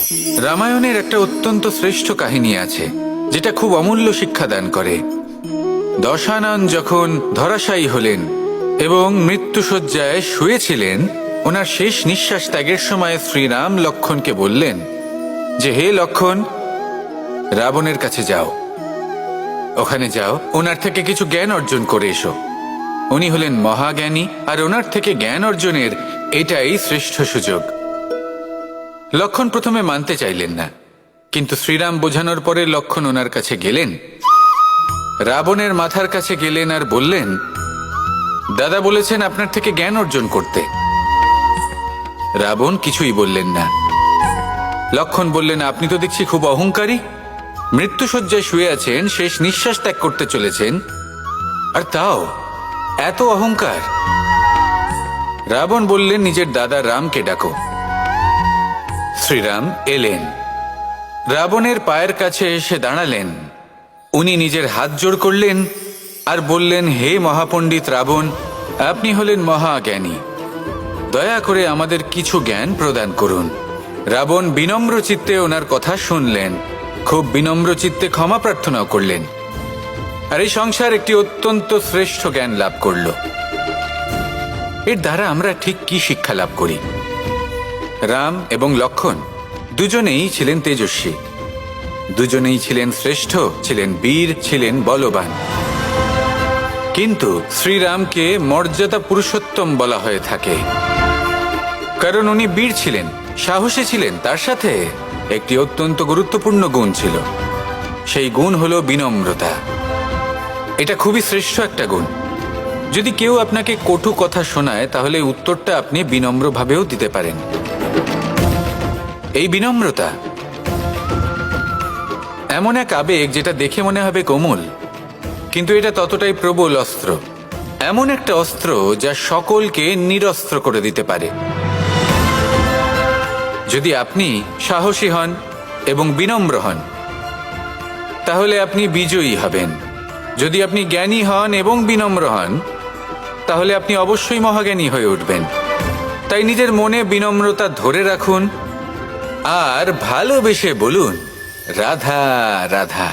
রামায়ণের একটা অত্যন্ত শ্রেষ্ঠ কাহিনী আছে যেটা খুব অমূল্য শিক্ষা দান করে। দশানন যখন ধরাশায়ী হলেন এবং মৃত্যুশয্যায় শুয়েছিলেন, ওনার শেষ নিঃশ্বাস ত্যাগের সময় শ্রীরাম লক্ষ্মণকে বললেন যে, হে লক্ষ্মণ, রাবণের কাছে যাও, ওখানে যাও, ওনার থেকে কিছু জ্ঞান অর্জন করে এসো। উনি হলেন মহাজ্ঞানী, আর ওনার থেকে জ্ঞান অর্জনের এটাই শ্রেষ্ঠ সুযোগ। লক্ষ্মণ প্রথমে মানতে চাইলেন না, কিন্তু শ্রীরাম বোঝানোর পরে লক্ষ্মণ ওনার কাছে গেলেন, রাবণের মাথার কাছে গেলেন আর বললেন, দাদা বলেছেন আপনার থেকে জ্ঞান অর্জন করতে। রাবণ কিছুই বললেন না। লক্ষ্মণ বললেন, আপনি তো দেখছি খুব অহংকারী, মৃত্যুশয্যায় শুয়ে আছেন, শেষ নিঃশ্বাস ত্যাগ করতে চলেছেন, আর তাও এত অহংকার। রাবণ বললেন, নিজের দাদা রামকে ডাকো। শ্রীরাম এলেন, রাবণের পায়ের কাছে এসে দাঁড়ালেন। উনি নিজের হাত জোড় করলেন আর বললেন, হে মহাপণ্ডিত রাবণ, আপনি হলেন মহাজ্ঞানী, দয়া করে আমাদের কিছু জ্ঞান প্রদান করুন। রাবণ বিনম্র চিত্তে ওনার কথা শুনলেন, খুব বিনম্র চিত্তে ক্ষমা প্রার্থনাও করলেন, আর এই সংসার একটি অত্যন্ত শ্রেষ্ঠ জ্ঞান লাভ করল। এর দ্বারা আমরা ঠিক কি শিক্ষা লাভ করি? রাম এবং লক্ষ্মণ দুজনেই ছিলেন তেজস্বী, দুজনেই ছিলেন শ্রেষ্ঠ, ছিলেন বীর, ছিলেন বলবান। কিন্তু শ্রীরামকে মর্যাদা পুরুষোত্তম বলা হয়ে থাকে, কারণ উনি বীর ছিলেন, সাহসী ছিলেন, তার সাথে একটি অত্যন্ত গুরুত্বপূর্ণ গুণ ছিল। সেই গুণ হলো বিনম্রতা। এটা খুবই শ্রেষ্ঠ একটা গুণ। যদি কেউ আপনাকে কটু কথা শোনায়, তাহলে উত্তরটা আপনি বিনম্রভাবেও দিতে পারেন। এই বিনম্রতা এমন এক আবেগ যেটা দেখে মনে হবে কোমল, কিন্তু এটা ততটাই প্রবল অস্ত্র। এমন একটা অস্ত্র যা সকলকে নিরস্ত্র করে দিতে পারে। যদি আপনি সাহসী হন এবং বিনম্র হন, তাহলে আপনি বিজয়ী হবেন। যদি আপনি জ্ঞানী হন এবং বিনম্র হন, তাহলে আপনি অবশ্যই মহাজ্ঞানী হয়ে উঠবেন। তাই নিজের মনে বিনম্রতা ধরে রাখুন আর ভালোবেসে বলুন, রাধা রাধা।